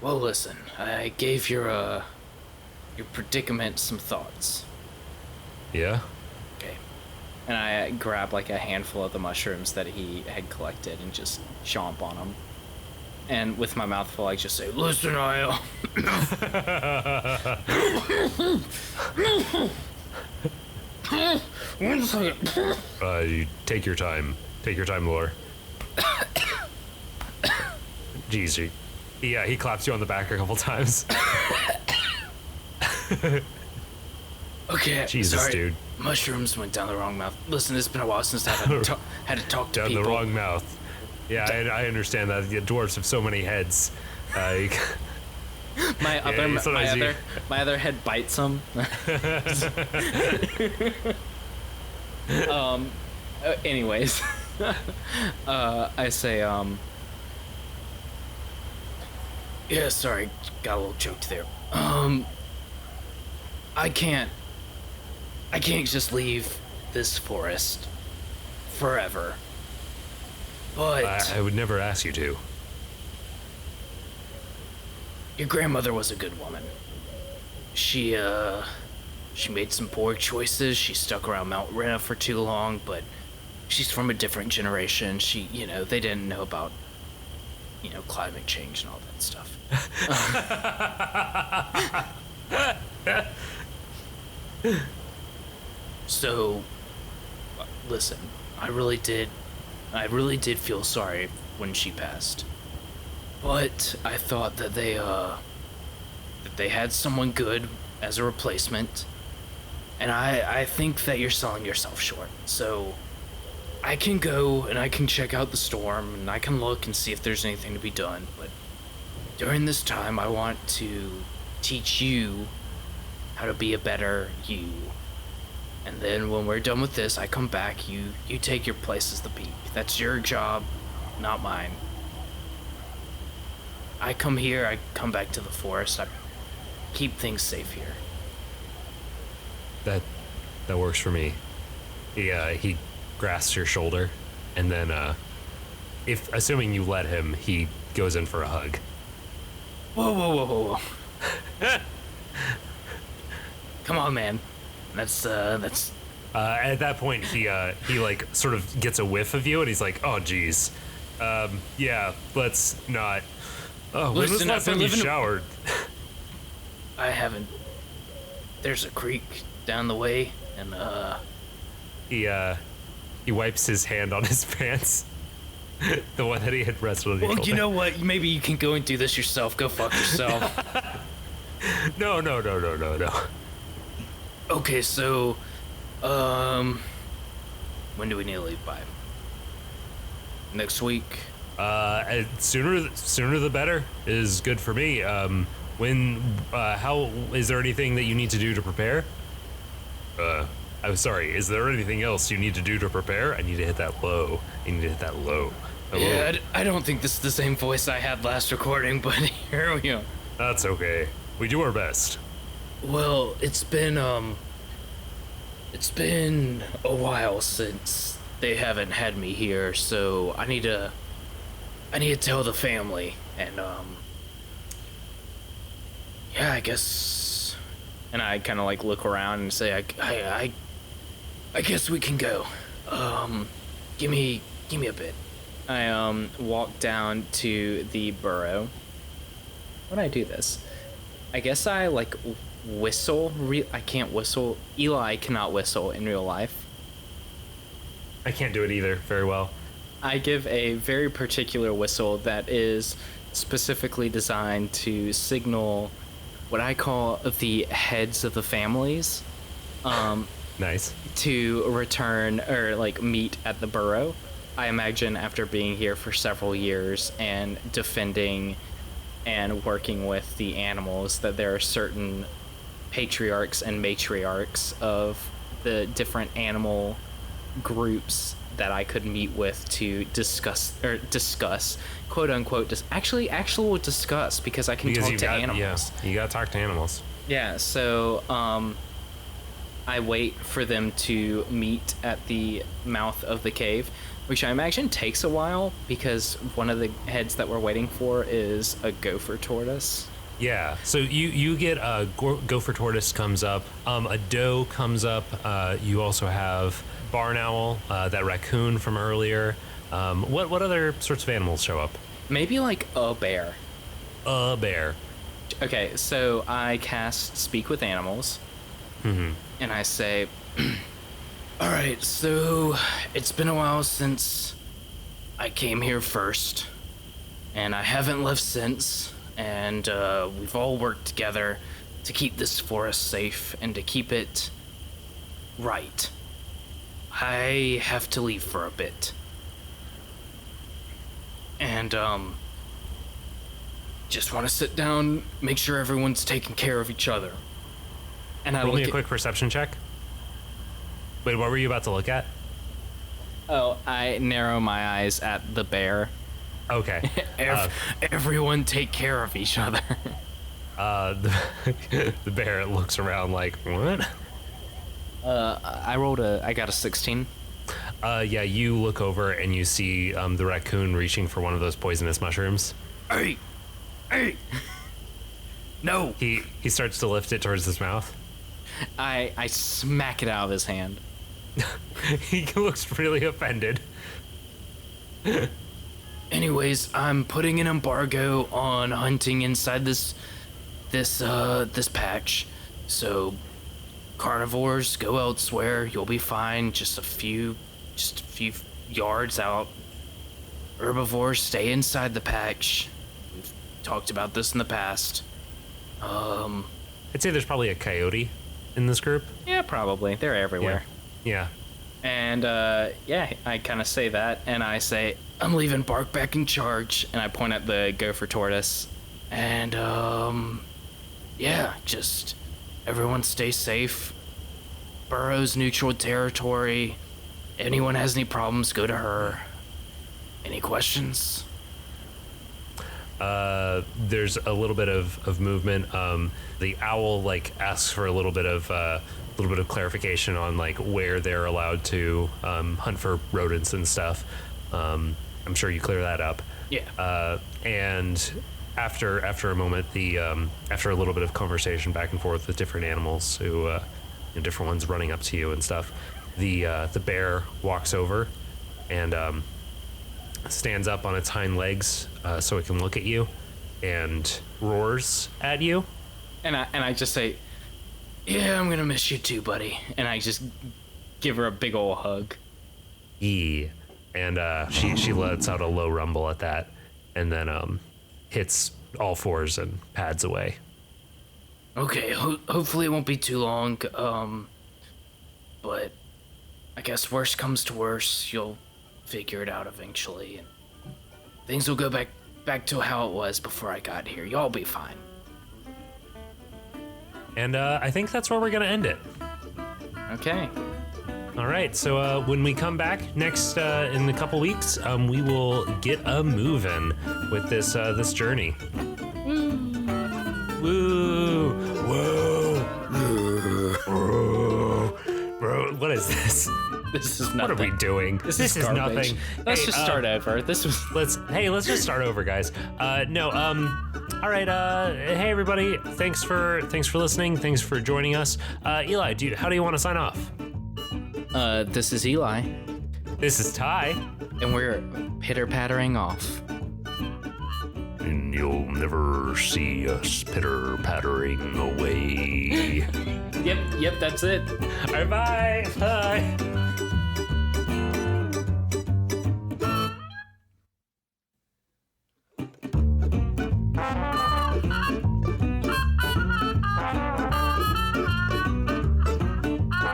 Well, listen, I gave your predicament some thoughts. Yeah? Okay. And I grab like a handful of the mushrooms that he had collected and just chomp on them. And with my mouth full, I just say, "Listen, I one second." You take your time. Take your time, Lore. Jeez, he claps you on the back a couple times. Okay, Jesus, sorry. dude. Mushrooms went down the wrong mouth. Listen, it's been a while since I had to talk to Down people. the wrong mouth. Yeah, I understand that. The dwarves have so many heads. My other head bites him. Anyways, I say, yeah, sorry, got a little choked there. I can't just leave this forest forever. But I would never ask you to. your grandmother was a good woman. She made some poor choices. She stuck around Mount Rena for too long, but she's from a different generation. She, they didn't know about, climate change and all that stuff. So, listen, I really did feel sorry when she passed. But I thought that they had someone good as a replacement. And I think that you're selling yourself short. So I can go and I can check out the storm and I can look and see if there's anything to be done. But during this time, I want to teach you how to be a better you. And then when we're done with this, I come back, you take your place as the peak. That's your job, not mine. I come here, I come back to the forest, I keep things safe here. That works for me. He grasps your shoulder, and then if assuming you let him, he goes in for a hug. Whoa. Come on, man. That's At that point, he like sort of gets a whiff of you, and he's like, "Oh, geez, yeah, let's not." Oh, when was the last time you showered? I haven't. There's a creek down the way, and he wipes his hand on his pants, the one that he had rested on. Well, you know what? Maybe you can go and do this yourself. Go fuck yourself. No. Okay, so, when do we need to leave by? Next week? Sooner the better is good for me. How is there anything that you need to do to prepare? I'm sorry, is there anything else you need to do to prepare? I need to hit that low. Hello? Yeah, I don't think this is the same voice I had last recording, but here we are. That's okay. We do our best. Well, it's been a while since they haven't had me here, so I need to Yeah, I guess. And I kind of like look around and say, I guess we can go. Give me a bit. I walk down to the burrow. When I do this, I guess I like whistle. I can't whistle. Eli cannot whistle in real life. I can't do it either very well. I give a very particular whistle that is specifically designed to signal what I call the heads of the families. Nice. To return or like meet at the burrow. I imagine after being here for several years and defending and working with the animals that there are certain patriarchs and matriarchs of the different animal groups that I could meet with to discuss quote unquote actual discuss because I can talk to animals. Yeah, you gotta talk to animals. Yeah, so I wait for them to meet at the mouth of the cave, which I imagine takes a while because one of the heads that we're waiting for is a gopher tortoise. Yeah, so you get a gopher tortoise comes up, a doe comes up, you also have barn owl, that raccoon from earlier. What other sorts of animals show up? Maybe like a bear. A bear. Okay, so I cast Speak with Animals. Mm-hmm. And I say, all right, so it's been a while since I came here first, and I haven't left since, and we've all worked together to keep this forest safe and to keep it right. I have to leave for a bit. And, just want to sit down, make sure everyone's taking care of each other. And I roll me a quick perception check. Wait, what were you about to look at? Oh, I narrow my eyes at the bear. Okay. Everyone take care of each other. The bear looks around like, what? I got a 16. Yeah, you look over and you see the raccoon reaching for one of those poisonous mushrooms. Hey! No! He starts to lift it towards his mouth. I smack it out of his hand. He looks really offended. Anyways, I'm putting an embargo on hunting inside this patch. So carnivores go elsewhere. You'll be fine. Just a few yards out. Herbivores stay inside the patch. We've talked about this in the past. I'd say there's probably a coyote in this group. Yeah, probably. They're everywhere. Yeah. And, yeah, I kind of say that, and I say, I'm leaving Bark back in charge, and I point at the gopher tortoise. And, yeah, just everyone stay safe. Burrow's neutral territory. Anyone has any problems, go to her. Any questions? There's a little bit of movement. The owl like asks for a little bit of clarification on like where they're allowed to hunt for rodents and stuff. I'm sure you clear that up. Yeah. And after a moment, after a little bit of conversation back and forth with different animals who different ones running up to you and stuff, the bear walks over and stands up on its hind legs so it can look at you and roars at you. And I just say, yeah, I'm gonna miss you too, buddy. And I just give her a big ol' hug. Yeah. And she lets out a low rumble at that and then hits all fours and pads away. Okay, hopefully it won't be too long. But I guess worst comes to worst, you'll figure it out eventually, and things will go back to how it was before I got here. Y'all be fine. And I think that's where we're gonna end it. Okay. All right, so when we come back next in a couple weeks, we will get a moving with this journey. Woo! Whoa! Whoa! Bro, what is this? This is nothing. What are we doing? This is garbage. nothing. Let's just start over. This was. Let's just start over, guys. All right. Hey everybody. Thanks for listening. Thanks for joining us. Eli, how do you want to sign off? This is Eli. This is Ty. And we're pitter-pattering off. And you'll never see us pitter-pattering away. Yep, that's it. All right, bye. Bye.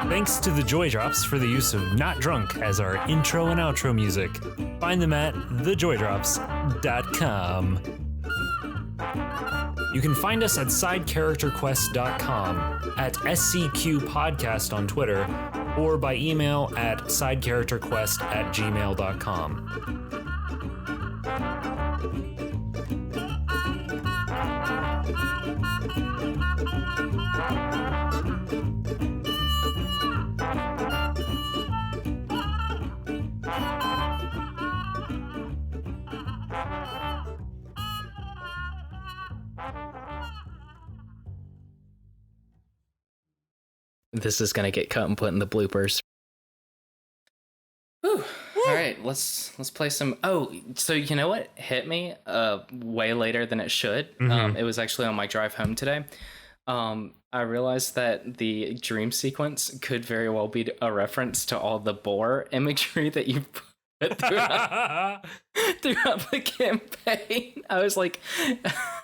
Thanks to the Joy Drops for the use of Not Drunk as our intro and outro music. Find them at thejoydrops.com. You can find us at sidecharacterquest.com, at SCQ Podcast on Twitter, or by email at sidecharacterquest@gmail.com. This is gonna get cut and put in the bloopers. Whew. All right, let's play some. Oh, so you know what hit me way later than it should. It was actually on my drive home today. I realized that the dream sequence could very well be a reference to all the boar imagery that you put throughout the campaign. I was like,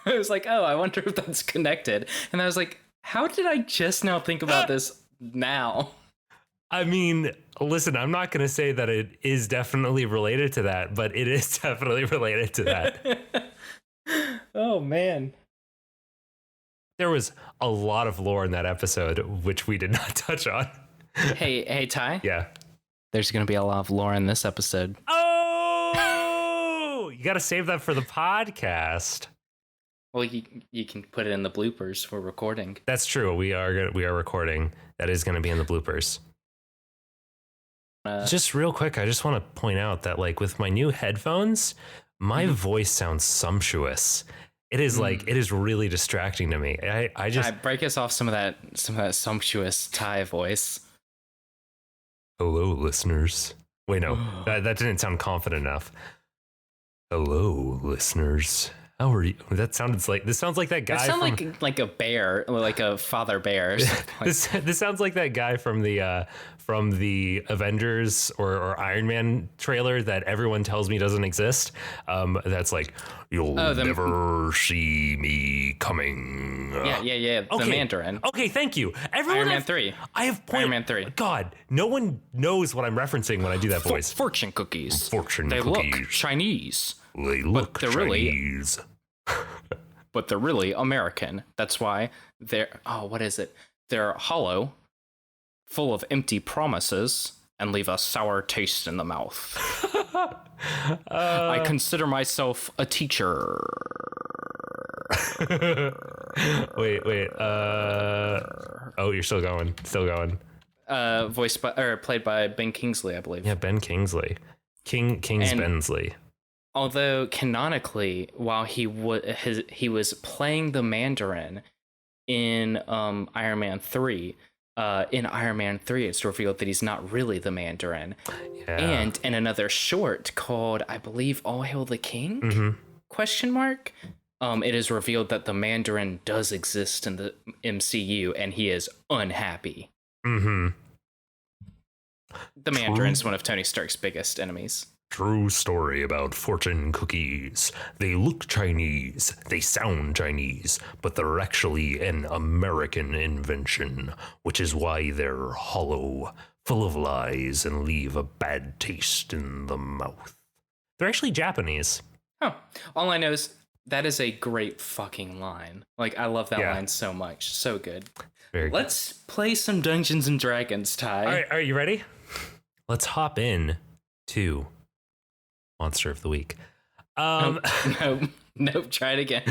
oh, I wonder if that's connected. And I was like, how did I just now think about this now? I mean, listen, I'm not going to say that it is definitely related to that, but it is definitely related to that. Oh, man. There was a lot of lore in that episode, which we did not touch on. Hey, Ty? Yeah. There's going to be a lot of lore in this episode. Oh! You got to save that for the podcast. Well, you can put it in the bloopers for recording. That's true. We are recording. That is going to be in the bloopers. Just real quick, I just want to point out that, like, with my new headphones, my voice sounds sumptuous. It is it is really distracting to me. I just break us off some of that sumptuous Thai voice. Hello, listeners. Wait, no, that didn't sound confident enough. Hello, listeners. How are you? This sounds like that guy. That sounds like a bear, like a father bear. Or something. This sounds like that guy from the Avengers or Iron Man trailer that everyone tells me doesn't exist. That's like, you'll never see me coming. Yeah. Okay. The Mandarin. Okay, thank you. Iron Man 3. Iron Man 3. God, no one knows what I'm referencing when I do that voice. Fortune cookies. They look Chinese. They look Chinese. But they're really American. That's why they're, what is it? They're hollow, full of empty promises, and leave a sour taste in the mouth. I consider myself a teacher. Wait. Oh, you're still going. Played by Ben Kingsley, I believe. Yeah, Ben Kingsley. King's Bensley. Although canonically, while he was playing the Mandarin in Iron Man 3, it's revealed that he's not really the Mandarin. Yeah. And in another short called, I believe, All Hail the King? Question mark? It is revealed that the Mandarin does exist in the MCU, and he is unhappy. The Mandarin's one of Tony Stark's biggest enemies. True story about fortune cookies. They look Chinese, they sound Chinese, but they're actually an American invention, which is why they're hollow, full of lies, and leave a bad taste in the mouth. They're actually Japanese. Oh, all I know is that is a great fucking line. Like, I love that line so much. So good. Very good. Let's play some Dungeons and Dragons, Ty. All right, are you ready? Let's hop in to Monster of the Week. Nope, try it again.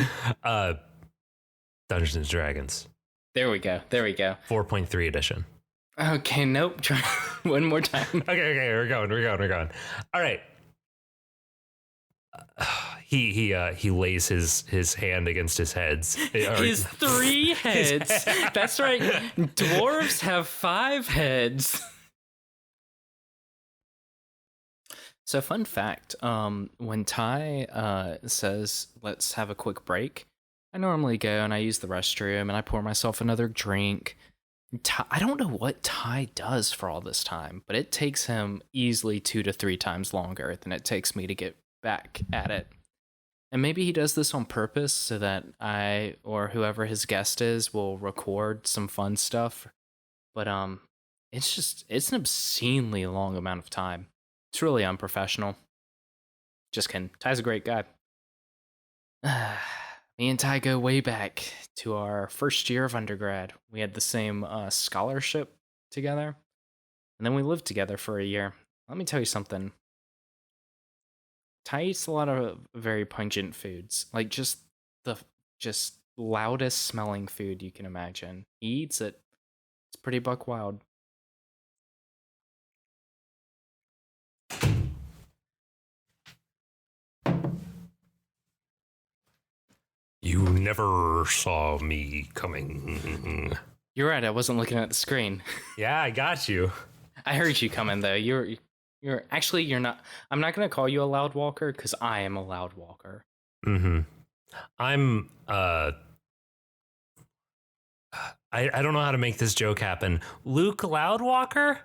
Dungeons and Dragons. There we go. 4.3 edition. Okay, nope. Try one more time. Okay, we're going. All right. He lays his hand against his heads. His 3 heads. That's right. Dwarves have 5 heads. So, fun fact: when Ty says let's have a quick break, I normally go and I use the restroom and I pour myself another drink. I don't know what Ty does for all this time, but it takes him easily 2 to 3 times longer than it takes me to get back at it. And maybe he does this on purpose so that I or whoever his guest is will record some fun stuff. But it's an obscenely long amount of time. It's really unprofessional. Just kidding. Ty's a great guy. Me and Ty go way back to our first year of undergrad. We had the same scholarship together, and then we lived together for a year. Let me tell you something. Ty eats a lot of very pungent foods, like just loudest smelling food you can imagine. He eats it. It's pretty buck wild. You never saw me coming. You're right. I wasn't looking at the screen. Yeah, I got you. I heard you coming though. You're actually you're not. I'm not gonna call you a loud walker because I am a loud walker. Mm-hmm. I'm I don't know how to make this joke happen. Luke Loudwalker?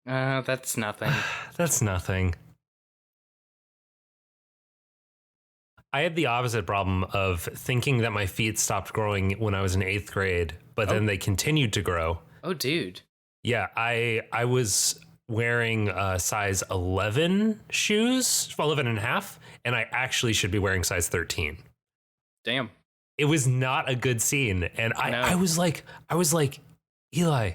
That's nothing. That's nothing. I had the opposite problem of thinking that my feet stopped growing when I was in 8th grade, but then they continued to grow. Oh, dude. Yeah, I was wearing size 11 shoes, 11 and a half, and I actually should be wearing size 13. Damn. It was not a good scene. And I was like, Eli,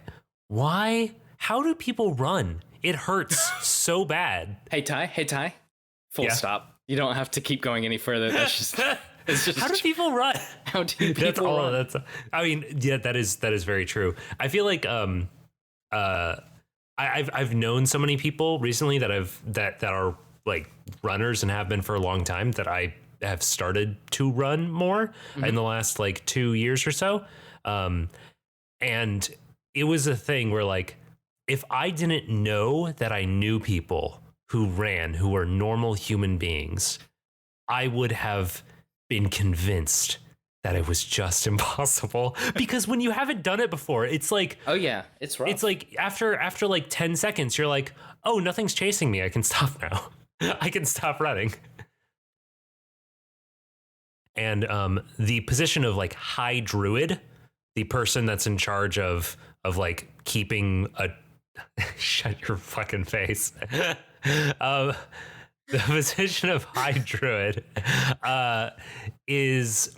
why? How do people run? It hurts so bad. Hey, Ty. Full stop. You don't have to keep going any further. That's just. It's just. How do people run? How do people run? I mean, yeah, that is very true. I feel like I've known so many people recently that are like runners and have been for a long time that I have started to run more in the last like 2 years or so. And it was a thing where like, if I didn't know that I knew people who ran, who were normal human beings, I would have been convinced that it was just impossible. Because when you haven't done it before, it's like, oh yeah, it's rough. It's like after like 10 seconds, you're like, oh, nothing's chasing me. I can stop now. I can stop running. And the position of like high druid, the person that's in charge of like keeping a shut your fucking face. The position of high druid is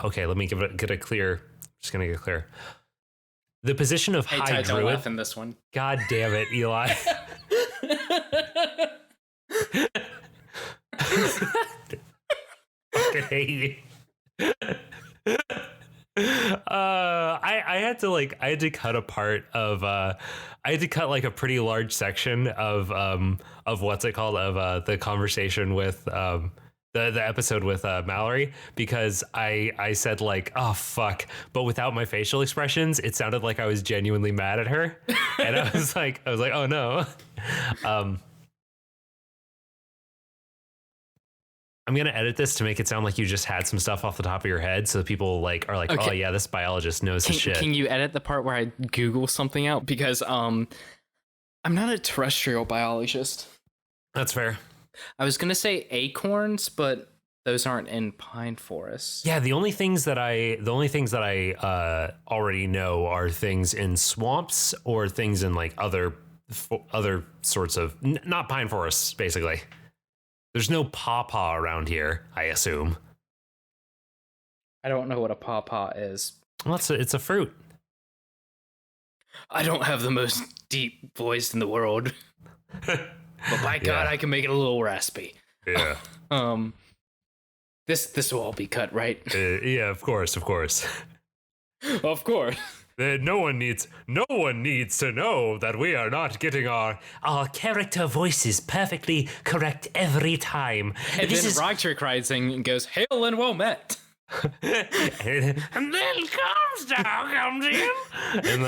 okay. Let me get a clear. Just gonna get clear. The position of high Ty, druid. Don't laugh in this one. God damn it, Eli. Fucking hate you. I had to cut a part of I had to cut like a pretty large section of what's it called of the conversation with the episode with Mallory, because I said like, oh fuck, but without my facial expressions it sounded like I was genuinely mad at her. And I was like oh no. I'm going to edit this to make it sound like you just had some stuff off the top of your head, so people like are like, okay. Oh yeah, this biologist knows his shit. Can you edit the part where I Google something out? Because I'm not a terrestrial biologist. That's fair. I was going to say acorns, but those aren't in pine forests. Yeah, the only things that I already know are things in swamps or things in like other sorts of not pine forests, basically. There's no pawpaw around here, I assume. I don't know what a pawpaw is. Well, it's a fruit. I don't have the most deep voice in the world. But by God, I can make it a little raspy. Yeah. This will all be cut, right? Yeah, of course. Of course. No one needs to know that we are not getting our character voices perfectly correct every time. And then Roger cries and goes, "Hail and well met." And then comes in, and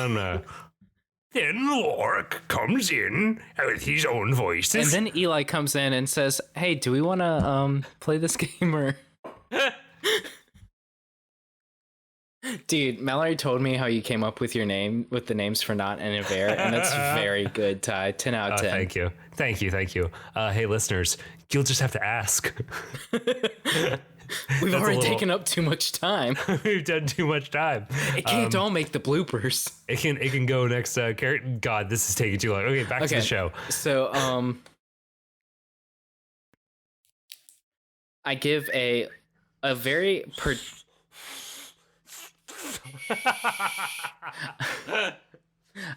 then Lork comes in with his own voices. And then Eli comes in and says, "Hey, do we want to play this game or?" Dude, Mallory told me how you came up with your name, with the names for Not and Aver, and that's very good, Ty. 10 out of 10. Thank you. Hey, listeners, you'll just have to ask. We've already taken up too much time. We've done too much time. It can't all make the bloopers. It can go next. God, this is taking too long. Okay, back to the show. So, I give a very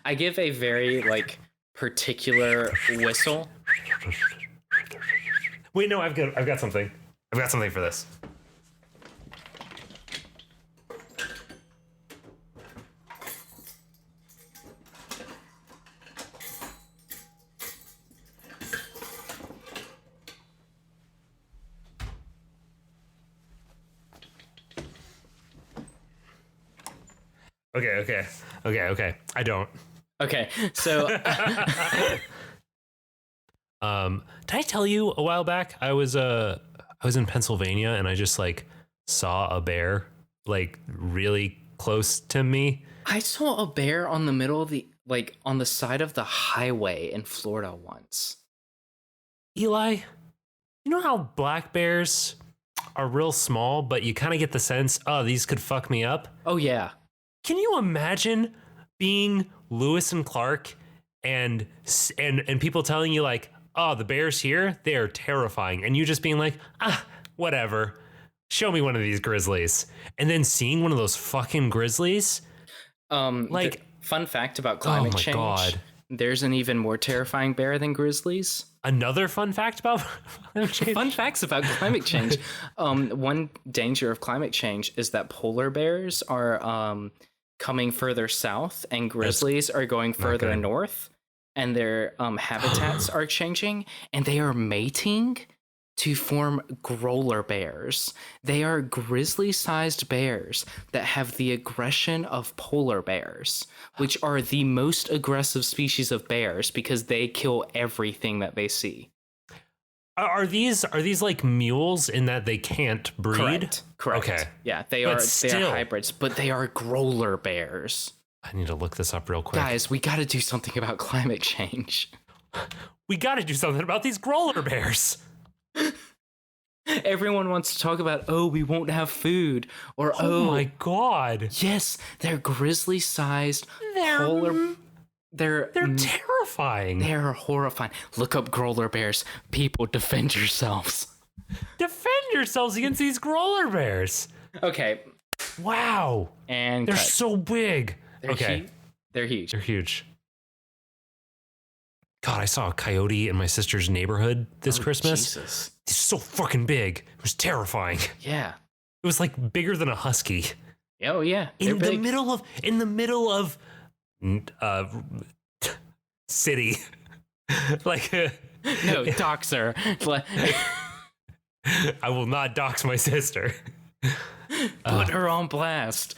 I give a very like particular whistle. Wait, no, I've got something. I've got something for this. Okay. I don't. Okay, so did I tell you a while back I was in Pennsylvania and I just like saw a bear like really close to me? I saw a bear on the middle of on the side of the highway in Florida once. Eli, you know how black bears are real small, but you kind of get the sense, oh, these could fuck me up? Oh yeah. Can you imagine being Lewis and Clark and people telling you like, oh, the bears here, they are terrifying. And you just being like, whatever. Show me one of these grizzlies. And then seeing one of those fucking grizzlies. Fun fact about climate change. God. There's an even more terrifying bear than grizzlies. Another fun fact about climate change? Fun facts about climate change. One danger of climate change is that polar bears are coming further south and grizzlies are going further north, and their habitats are changing, and they are mating to form growler bears. They are grizzly-sized bears that have the aggression of polar bears, which are the most aggressive species of bears because they kill everything that they see. Are these like mules in that they can't breed? Correct. Okay. Yeah, they are hybrids, but they are growler bears. I need to look this up real quick. Guys, we got to do something about climate change. We got to do something about these growler bears. Everyone wants to talk about, we won't have food, or oh my god. Yes, they're grizzly-sized polar. They're terrifying. They're horrifying. Look up growler bears. People, defend yourselves. Defend yourselves against these growler bears. Okay. Wow. And they're so big. They're huge. They're huge. God, I saw a coyote in my sister's neighborhood this Christmas. Jesus. It's so fucking big. It was terrifying. Yeah. It was like bigger than a husky. Oh yeah. In the middle of city. Like no, doxer. I will not dox my sister. Put her on blast.